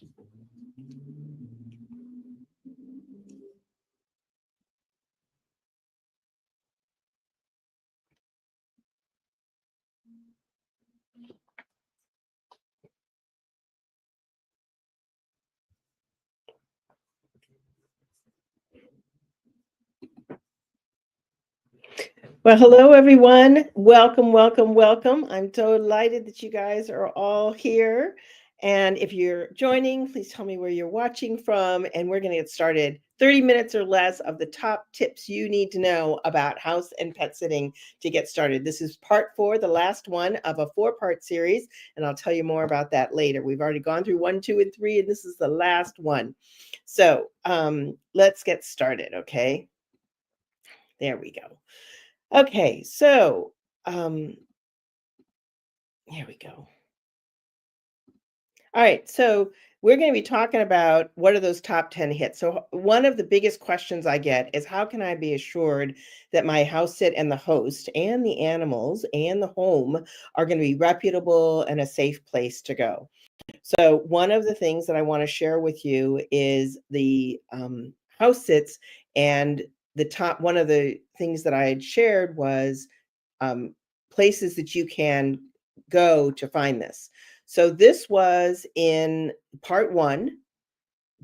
Well, hello, everyone. Welcome, welcome, welcome. I'm so delighted that you guys are all here. And if you're joining, please tell me where you're watching from. And we're going to get started. 30 minutes or less of the top tips you need to know about house and pet sitting to get started. This is part 4, the last one of a 4-part series. And I'll tell you more about that later. We've already gone through 1, 2, and 3, and this is the last one. So let's get started, okay? There we go. Okay, so here we go. All right, so we're going to be talking about what are those top 10 hits. So one of the biggest questions I get is how can I be assured that my house sit and the host and the animals and the home are going to be reputable and a safe place to go? So one of the things that I want to share with you is the house sits, and one of the things that I had shared was places that you can go to find this. So this was in part 1,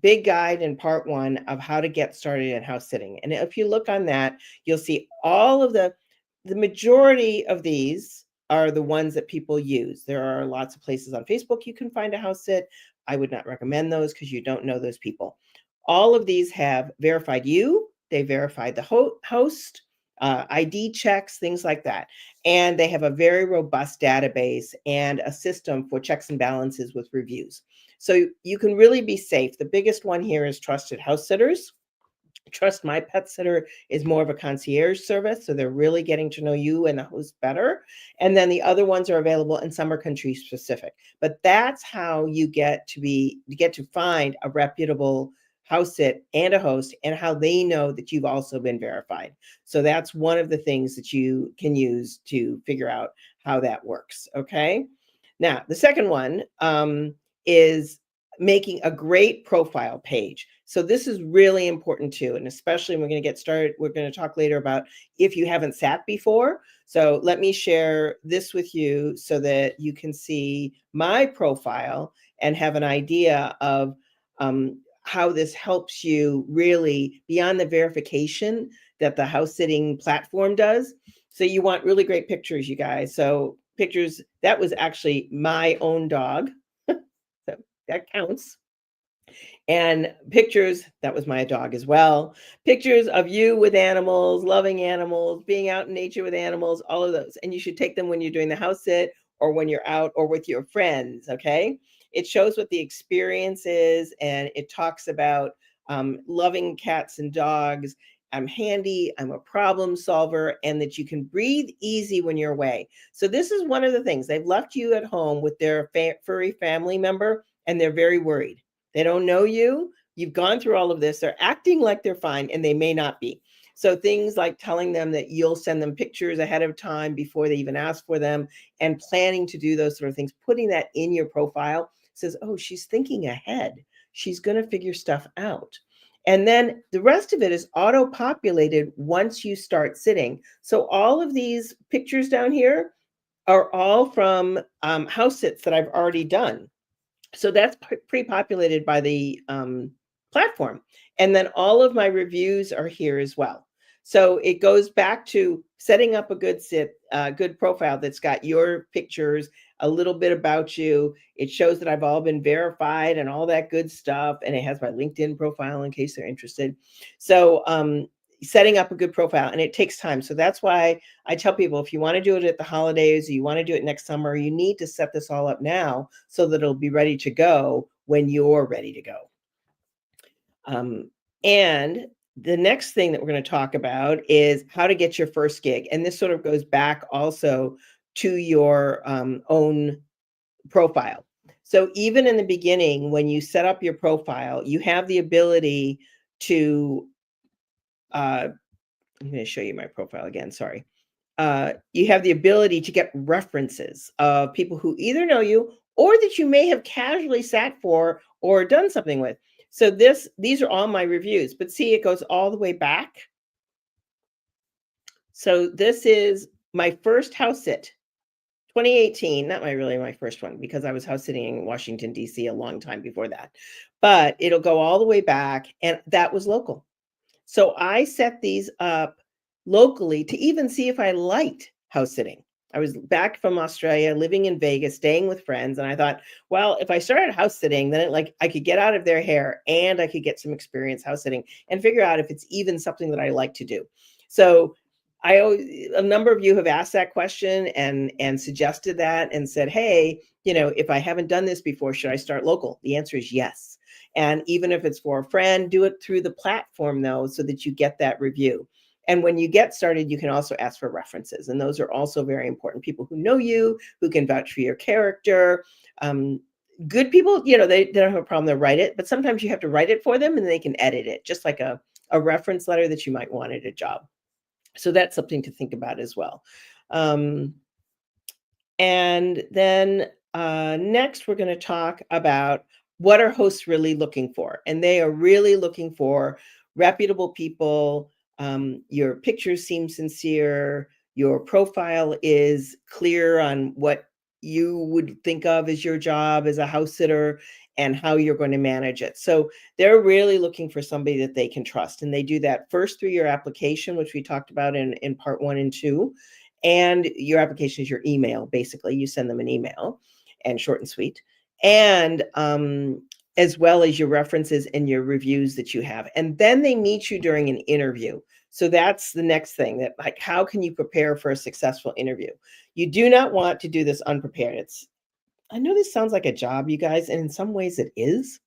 big guide in part 1 of how to get started in house sitting. And if you look on that, you'll see all of the majority of these are the ones that people use. There are lots of places on Facebook you can find a house sit. I would not recommend those because you don't know those people. All of these have verified you. They verified the host, ID checks, things like that. And they have a very robust database and a system for checks and balances with reviews. So you can really be safe. The biggest one here is Trusted House Sitters. Trust My Pet Sitter is more of a concierge service, so they're really getting to know you and the host better. And then the other ones are available, and some are country specific. But that's how you get to find a reputable house sit and a host, and how they know that you've also been verified. So that's one of the things that you can use to figure out how that works. Okay. Now, the second one is making a great profile page. So this is really important too. And especially when we're going to get started, we're going to talk later about if you haven't sat before. So let me share this with you so that you can see my profile and have an idea of how this helps you really beyond the verification that the house sitting platform does. So you want really great pictures, you guys. So pictures, that was actually my own dog. So that counts. And pictures, that was my dog as well. Pictures of you with animals, loving animals, being out in nature with animals, all of those. And you should take them when you're doing the house sit or when you're out or with your friends, okay? It shows what the experience is, and it talks about loving cats and dogs. I'm handy, I'm a problem solver, and that you can breathe easy when you're away. So this is one of the things. They've left you at home with their furry family member, and they're very worried. They don't know you. You've gone through all of this. They're acting like they're fine, and they may not be. So things like telling them that you'll send them pictures ahead of time before they even ask for them, and planning to do those sort of things, putting that in your profile says, oh, she's thinking ahead. She's going to figure stuff out. And then the rest of it is auto-populated once you start sitting. So all of these pictures down here are all from house sits that I've already done. So that's pre-populated by the platform. And then all of my reviews are here as well. So it goes back to setting up a good profile that's got your pictures, a little bit about you. It shows that I've all been verified and all that good stuff. And it has my LinkedIn profile in case they're interested. So setting up a good profile, and it takes time. So that's why I tell people, if you want to do it at the holidays, or you want to do it next summer, you need to set this all up now so that it'll be ready to go when you're ready to go. And the next thing that we're going to talk about is how to get your first gig. And this sort of goes back also to your own profile. So even in the beginning, when you set up your profile, you have the ability to I'm going to show you my profile again. Sorry. You have the ability to get references of people who either know you or that you may have casually sat for or done something with. So these are all my reviews, but see, it goes all the way back. So this is my first house sit, 2018, not my first one, because I was house sitting in Washington, D.C. a long time before that. But it'll go all the way back, and that was local. So I set these up locally to even see if I liked house sitting. I was back from Australia, living in Vegas, staying with friends, and I thought, well, if I started house sitting, then I could get out of their hair and I could get some experience house sitting and figure out if it's even something that I like to do. So a number of you have asked that question and suggested that and said, hey, if I haven't done this before, should I start local? The answer is yes. And even if it's for a friend, do it through the platform though, so that you get that review. And when you get started, you can also ask for references. And those are also very important. People who know you, who can vouch for your character. Good people, they don't have a problem to write it, but sometimes you have to write it for them and they can edit it, just like a reference letter that you might want at a job. So that's something to think about as well. And then next, we're going to talk about what are hosts really looking for. And they are really looking for reputable people. Your pictures seem sincere. Your profile is clear on what you would think of as your job as a house sitter and how you're going to manage it. So they're really looking for somebody that they can trust. And they do that first through your application, which we talked about in part 1 and 2. And your application is your email. Basically, you send them an email, and short and sweet. And as well as your references and your reviews that you have. And then they meet you during an interview. So that's the next thing, that like, how can you prepare for a successful interview? You do not want to do this unprepared. I know this sounds like a job, you guys, and in some ways it is,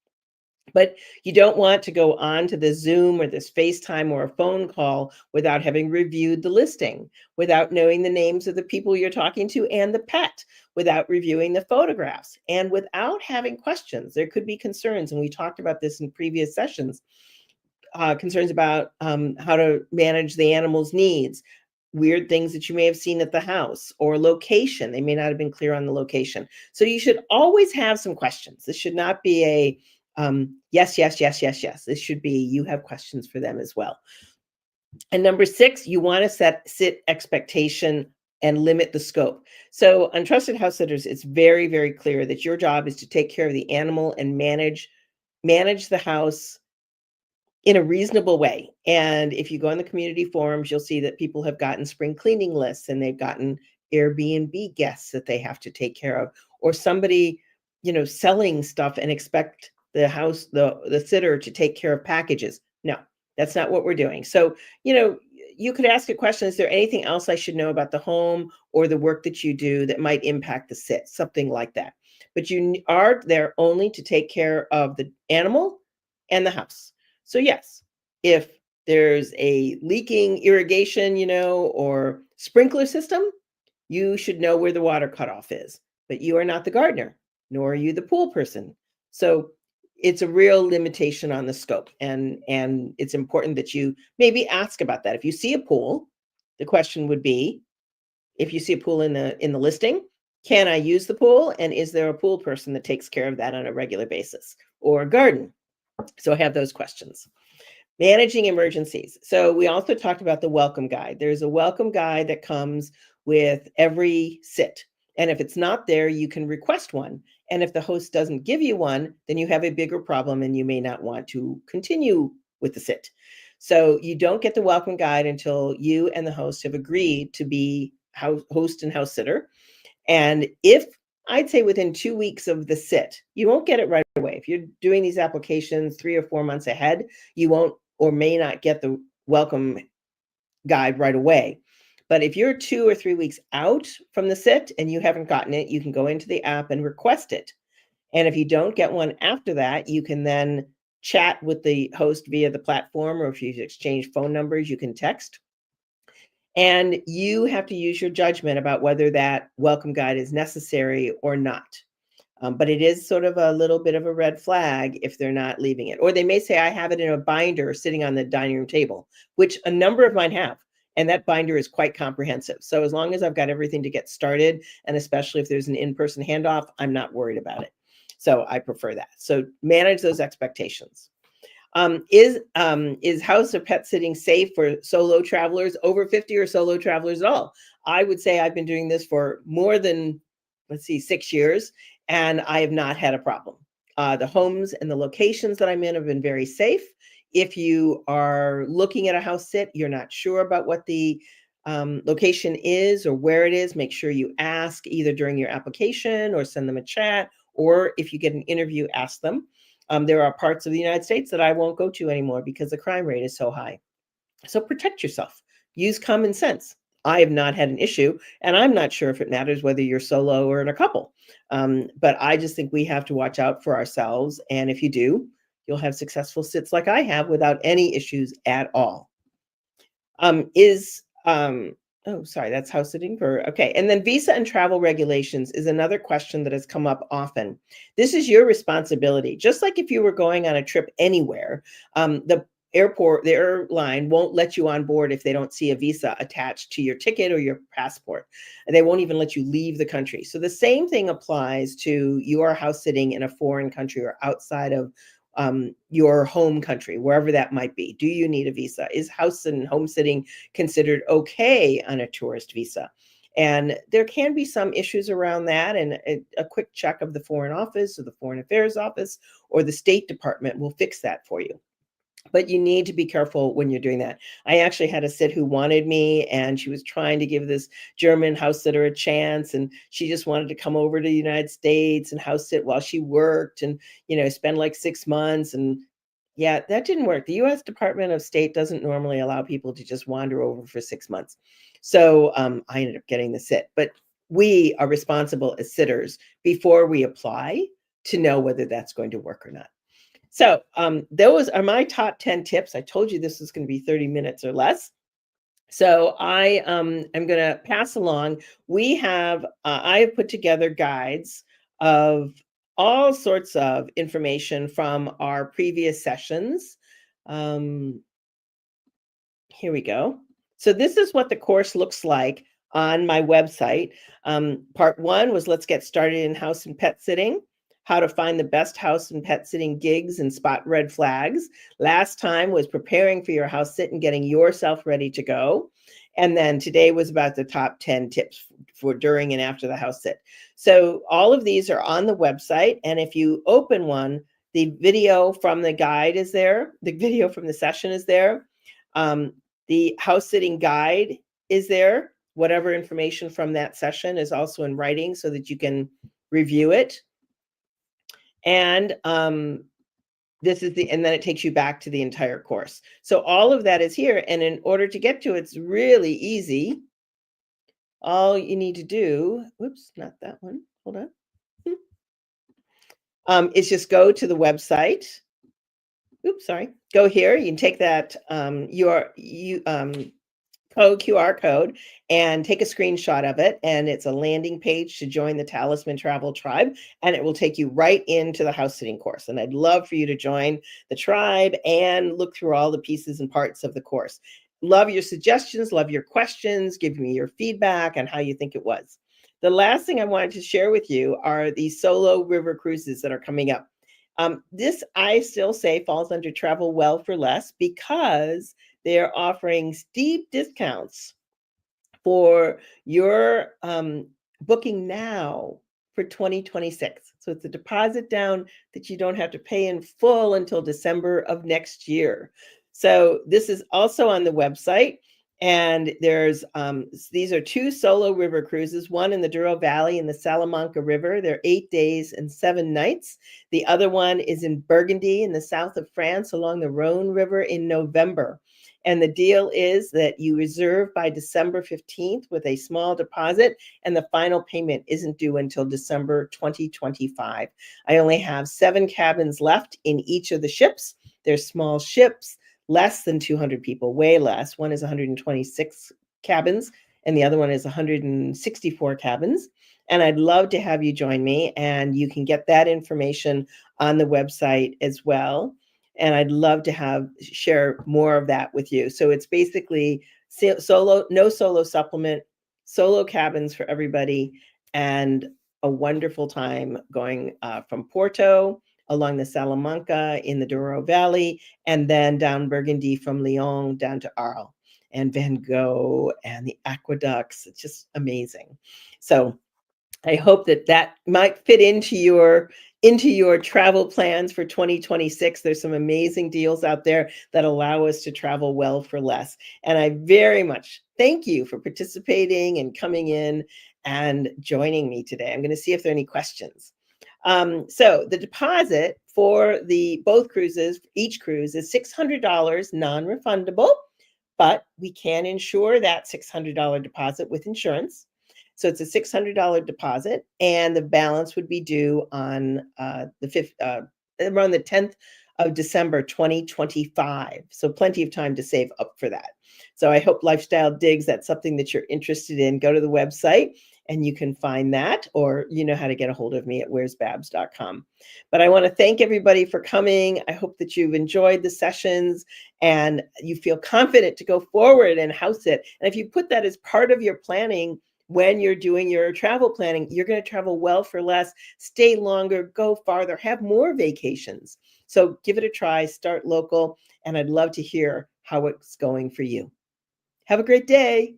but you don't want to go on to the Zoom or this FaceTime or a phone call without having reviewed the listing, without knowing the names of the people you're talking to and the pet, without reviewing the photographs, and without having questions. There could be concerns, and we talked about this in previous sessions, concerns about how to manage the animal's needs, weird things that you may have seen at the house, or location. They may not have been clear on the location. So you should always have some questions. This should not be a yes, yes, yes, yes, yes. This should be, you have questions for them as well. And number 6, you want to set expectation and limit the scope. So on Trusted House Sitters, it's very, very clear that your job is to take care of the animal and manage the house in a reasonable way. And if you go on the community forums, you'll see that people have gotten spring cleaning lists, and they've gotten Airbnb guests that they have to take care of, or somebody, selling stuff and expect the sitter to take care of packages. No, that's not what we're doing. So, you could ask a question, is there anything else I should know about the home or the work that you do that might impact the sit? Something like that. But you are there only to take care of the animal and the house. So yes, if there's a leaking irrigation, or sprinkler system, you should know where the water cutoff is. But you are not the gardener, nor are you the pool person. So it's a real limitation on the scope. And it's important that you maybe ask about that. If you see a pool, the question would be, if you see a pool in the listing, can I use the pool? And is there a pool person that takes care of that on a regular basis, or a garden? So I have those questions. Managing emergencies. So we also talked about the welcome guide. There's a welcome guide that comes with every sit. And if it's not there, you can request one. And if the host doesn't give you one, then you have a bigger problem and you may not want to continue with the sit. So you don't get the welcome guide until you and the host have agreed to be host and house sitter. And if I'd say within 2 weeks of the sit, you won't get it right away. If you're doing these applications 3 or 4 months ahead, you won't or may not get the welcome guide right away. But if you're 2 or 3 weeks out from the sit and you haven't gotten it, you can go into the app and request it. And if you don't get one after that, you can then chat with the host via the platform, or if you exchange phone numbers, you can text. And you have to use your judgment about whether that welcome guide is necessary or not. But it is sort of a little bit of a red flag if they're not leaving it. Or they may say, I have it in a binder sitting on the dining room table, which a number of mine have. And that binder is quite comprehensive. So as long as I've got everything to get started, and especially if there's an in-person handoff, I'm not worried about it. So I prefer that. So manage those expectations. Is house or pet sitting safe for solo travelers over 50 or solo travelers at all? I would say I've been doing this for more than, let's see, 6 years, and I have not had a problem. The homes and the locations that I'm in have been very safe. If you are looking at a house sit, you're not sure about what the location is or where it is, make sure you ask either during your application or send them a chat, or if you get an interview, ask them. There are parts of the United States that I won't go to anymore because the crime rate is so high. So protect yourself. Use common sense. I have not had an issue, and I'm not sure if it matters whether you're solo or in a couple. But I just think we have to watch out for ourselves. And if you do, you'll have successful sits like I have without any issues at all. Oh, sorry, that's house sitting for, okay. And then visa and travel regulations is another question that has come up often. This is your responsibility. Just like if you were going on a trip anywhere, the airline won't let you on board if they don't see a visa attached to your ticket or your passport. And they won't even let you leave the country. So the same thing applies to your house sitting in a foreign country or outside of your home country, wherever that might be. Do you need a visa? Is house and home sitting considered okay on a tourist visa? And there can be some issues around that, and a quick check of the Foreign Office or the Foreign Affairs Office or the State Department will fix that for you. But you need to be careful when you're doing that. I actually had a sit who wanted me, and she was trying to give this German house sitter a chance, and she just wanted to come over to the United States and house sit while she worked and, spend like 6 months. And yeah, that didn't work. The US Department of State doesn't normally allow people to just wander over for 6 months. So I ended up getting the sit. But we are responsible as sitters before we apply to know whether that's going to work or not. So those are my top 10 tips. I told you this was going to be 30 minutes or less. So I am going to pass along. I have put together guides of all sorts of information from our previous sessions. Here we go. So this is what the course looks like on my website. Part 1 was let's get started in house and pet sitting. How to find the best house and pet sitting gigs and spot red flags. Last time was preparing for your house sit and getting yourself ready to go. And then today was about the top 10 tips for during and after the house sit. So all of these are on the website. And if you open one, the video from the guide is there. The video from the session is there. The house sitting guide is there. Whatever information from that session is also in writing so that you can review it. And and then it takes you back to the entire course. So all of that is here. And in order to get to it, it's really easy. All you need to do, whoops, not that one. Hold on. Is just go to the website. Oops, sorry. Go here. You can take that QR code and take a screenshot of it. And it's a landing page to join the Talisman Travel Tribe. And it will take you right into the house sitting course. And I'd love for you to join the tribe and look through all the pieces and parts of the course. Love your suggestions, love your questions, give me your feedback on how you think it was. The last thing I wanted to share with you are the solo river cruises that are coming up. This, I still say, falls under Travel Well for Less because they're offering steep discounts for your booking now for 2026. So it's a deposit down that you don't have to pay in full until December of next year. So this is also on the website. And there's these are 2 solo river cruises, one in the Douro Valley in the Salamanca River. They're 8 days and 7 nights. The other one is in Burgundy in the south of France along the Rhone River in November. And the deal is that you reserve by December 15th with a small deposit, and the final payment isn't due until December 2025. I only have 7 cabins left in each of the ships. They're small ships, less than 200 people, way less. One is 126 cabins, and the other one is 164 cabins. And I'd love to have you join me, and you can get that information on the website as well. And I'd love to share more of that with you. So it's basically solo, no solo supplement, solo cabins for everybody, and a wonderful time going from Porto along the Salamanca in the Douro Valley, and then down Burgundy from Lyon down to Arles and Van Gogh and the aqueducts. It's just amazing. So I hope that might fit into your travel plans for 2026. There's some amazing deals out there that allow us to travel well for less. And I very much thank you for participating and coming in and joining me today. I'm going to see if there are any questions. So the deposit for both cruises, each cruise is $600 non-refundable, but we can insure that $600 deposit with insurance. So it's a $600 deposit, and the balance would be due on around the 10th of December 2025. So plenty of time to save up for that. So I hope Lifestyle Digs, that's something that you're interested in. Go to the website and you can find that, or you know how to get a hold of me at where'sbabs.com. But I want to thank everybody for coming. I hope that you've enjoyed the sessions and you feel confident to go forward and house it. And if you put that as part of your planning, when you're doing your travel planning, you're going to travel well for less, stay longer, go farther, have more vacations. So give it a try, start local, and I'd love to hear how it's going for you. Have a great day.